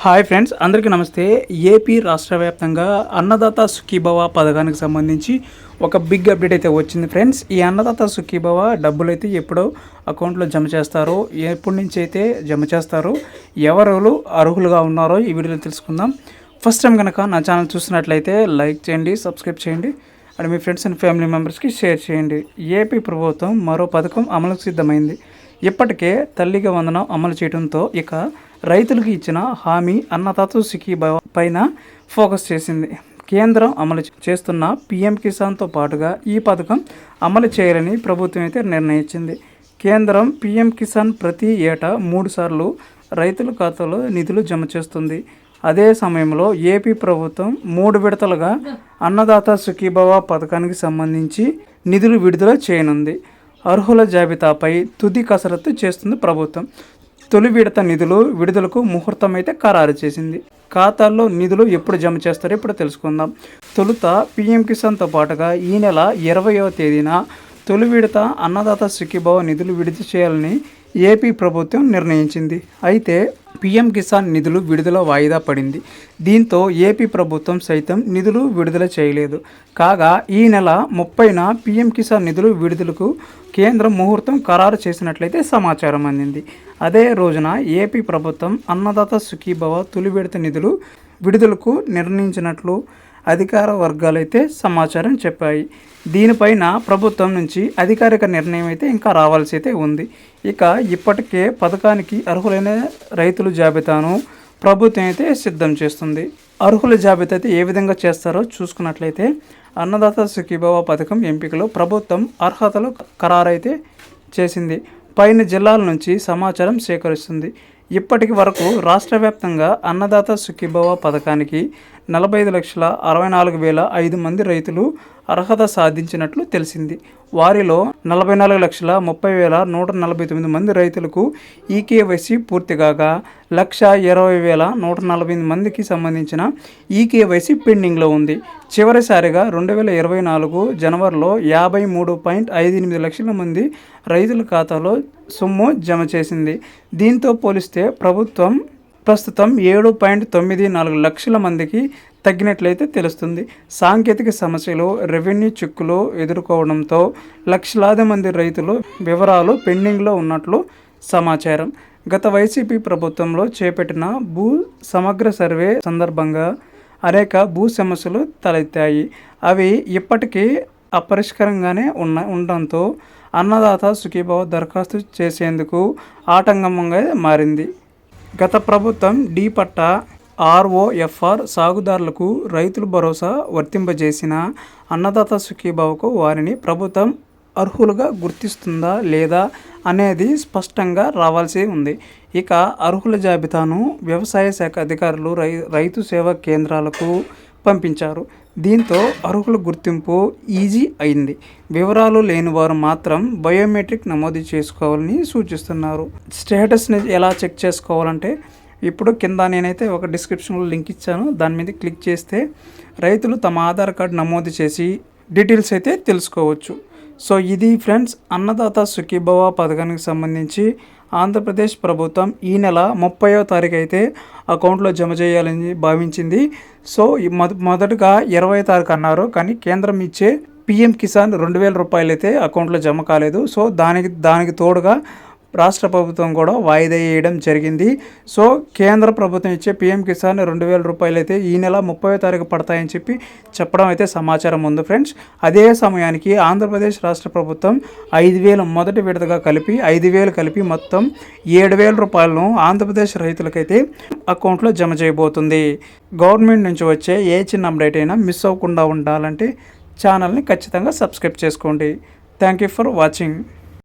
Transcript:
Hi friends, అందరికీ నమస్తే. AP రాష్ట్ర వ్యాప్తంగా అన్నదాత సుఖీభవ పథకానికి సంబంధించి ఒక బిగ్ అప్డేట్ అయితే వచ్చింది ఫ్రెండ్స్. ఈ అన్నదాత సుఖీభవ డబ్బులు అయితే ఎప్పుడో అకౌంట్లో జమ చేస్తారో, ఎప్పటి నుంచి అయితే జమ చేస్తారో, ఎవరు అర్హులుగా ఉన్నారో ఈ వీడియోలో తెలుసుకుందాం. ఫస్ట్ టైం కనుక నా ఛానల్ చూసినట్లయితే లైక్ చేయండి, సబ్స్క్రైబ్ చేయండి and me friends and family మెంబర్స్కి షేర్ చేయండి. ఏపీ ప్రభుత్వం మరో పథకం అమలుకు సిద్ధమైంది. ఇప్పటికే తల్లికి వందనం అమలు చేయడంతో ఇక రైతులకు ఇచ్చిన హామీ అన్నదాత సుఖీభవ పైన ఫోకస్ చేసింది. కేంద్రం అమలు చేస్తున్న పీఎం కిసాన్తో పాటుగా ఈ పథకం అమలు చేయాలని ప్రభుత్వం అయితే నిర్ణయించింది. కేంద్రం పీఎం కిసాన్ ప్రతి ఏటా 3 సార్లు రైతుల ఖాతాలో నిధులు జమ చేస్తుంది. అదే సమయంలో ఏపీ ప్రభుత్వం 3 విడతలుగా అన్నదాత సుఖీభవ పథకానికి సంబంధించి నిధులు విడుదల చేయనుంది. అర్హుల జాబితాపై తుది కసరత్తు చేస్తుంది ప్రభుత్వం. తొలి విడత నిధులు విడుదలకు ముహూర్తం అయితే ఖరారు చేసింది. ఖాతాల్లో నిధులు ఎప్పుడు జమ చేస్తారో ఇప్పుడు తెలుసుకుందాం. తొలుత పీఎం కిసాన్తో పాటుగా ఈ నెల 20వ తేదీన తొలి విడత అన్నదాత సుఖీభవ నిధులు విడుదల చేయాలని ఏపీ ప్రభుత్వం నిర్ణయించింది. అయితే పీఎం కిసాన్ నిధులు విడుదల వాయిదా పడింది. దీంతో ఏపీ ప్రభుత్వం సైతం నిధులు విడుదల చేయలేదు. కాగా ఈ నెల 30న పీఎం కిసాన్ నిధులు విడుదలకు కేంద్రం ముహూర్తం ఖరారు చేసినట్లయితే సమాచారం అందింది. అదే రోజున ఏపీ ప్రభుత్వం అన్నదాత సుఖీభవ తొలి విడత నిధులు విడుదలకు నిర్ణయించినట్లు అధికార వర్గాలైతే సమాచారం చెప్పాయి. దీనిపైన ప్రభుత్వం నుంచి అధికారిక నిర్ణయం అయితే ఇంకా రావాల్సి అయితే ఉంది. ఇక ఇప్పటికే పథకానికి అర్హులైన రైతుల జాబితాను ప్రభుత్వం అయితే సిద్ధం చేస్తుంది. అర్హుల జాబితా అయితే ఏ విధంగా చేస్తారో చూసుకున్నట్లయితే అన్నదాత సుఖీభవ పథకం ఎంపికలో ప్రభుత్వం అర్హతలు ఖరారైతే చేసింది. పైన జిల్లాల నుంచి సమాచారం సేకరిస్తుంది. ఇప్పటికి వరకు రాష్ట్ర వ్యాప్తంగా అన్నదాత సుఖీభవ పథకానికి 45,64,005 మంది రైతులు అర్హత సాధించినట్లు తెలిసింది. వారిలో 44,30,149 మంది రైతులకు ఈకేవైసీ పూర్తి కాగా 1,20,148 మందికి సంబంధించిన ఈకేవైసీ పెండింగ్లో ఉంది. చివరిసారిగా 2024 జనవరిలో 53.58 లక్షల మంది రైతుల ఖాతాలో సొమ్ము జమ చేసింది. దీంతో పోలిస్తే ప్రభుత్వం ప్రస్తుతం 7.94 లక్షల మందికి తగ్గినట్లయితే తెలుస్తుంది. సాంకేతిక సమస్యలు, రెవెన్యూ చిక్కులు ఎదుర్కోవడంతో లక్షలాది మంది రైతులు వివరాలు పెండింగ్లో ఉన్నట్లు సమాచారం. గత వైసీపీ ప్రభుత్వంలో చేపట్టిన భూ సమగ్ర సర్వే సందర్భంగా అనేక భూ సమస్యలు తలెత్తాయి. అవి ఇప్పటికీ అపరిష్కరంగానే ఉండడంతో అన్నదాత సుఖీభవ దరఖాస్తు చేసేందుకు ఆటంకంగా మారింది. గత ప్రభుత్వం డి పట్టా, ఆర్ఓఎఫ్ఆర్ సాగుదారులకు రైతుల భరోసా వర్తింపజేసిన అన్నదాత సుఖీభవకు వారిని ప్రభుత్వం అర్హులుగా గుర్తిస్తుందా లేదా అనేది స్పష్టంగా రావాల్సి ఉంది. ఇక అర్హుల జాబితాను వ్యవసాయ శాఖ అధికారులు రైతు సేవా కేంద్రాలకు పంపించారు. దీంతో అర్హుల గుర్తింపు ఈజీ అయింది. వివరాలు లేని వారు మాత్రం బయోమెట్రిక్ నమోదు చేసుకోవాలని సూచిస్తున్నారు. స్టేటస్ని ఎలా చెక్ చేసుకోవాలంటే ఇప్పుడు కింద నేనైతే ఒక డిస్క్రిప్షన్లో లింక్ ఇచ్చాను. దాని మీద క్లిక్ చేస్తే రైతులు తమ ఆధార్ కార్డు నమోదు చేసి డీటెయిల్స్ అయితే తెలుసుకోవచ్చు. సో ఇది ఫ్రెండ్స్, అన్నదాత సుఖీభవ పథకానికి సంబంధించి ఆంధ్రప్రదేశ్ ప్రభుత్వం ఈ నెల 30వ తారీఖు అయితే అకౌంట్లో జమ చేయాలని భావించింది. సో మొదటగా 20వ తారీఖు అన్నారు, కానీ కేంద్రం ఇచ్చే పీఎం కిసాన్ 2,000 రూపాయలు అయితే అకౌంట్లో జమ కాలేదు. సో దానికి తోడుగా రాష్ట్ర ప్రభుత్వం కూడా వాయిదా వేయడం జరిగింది. సో కేంద్ర ప్రభుత్వం ఇచ్చే పీఎం కిసాన్ 2,000 రూపాయలు అయితే ఈ నెల 30వ తారీఖు పడతాయని చెప్పడం అయితే సమాచారం ఉంది ఫ్రెండ్స్. అదే సమయానికి ఆంధ్రప్రదేశ్ రాష్ట్ర ప్రభుత్వం 5,000 మొదటి విడతగా కలిపి 5,000 కలిపి మొత్తం 7,000 రూపాయలను ఆంధ్రప్రదేశ్ రైతులకైతే అకౌంట్లో జమ చేయబోతుంది. గవర్నమెంట్ నుంచి వచ్చే ఏ చిన్న అప్డేట్ అయినా మిస్ అవ్వకుండా ఉండాలంటే ఛానల్ని ఖచ్చితంగా సబ్స్క్రైబ్ చేసుకోండి. Thank you for watching.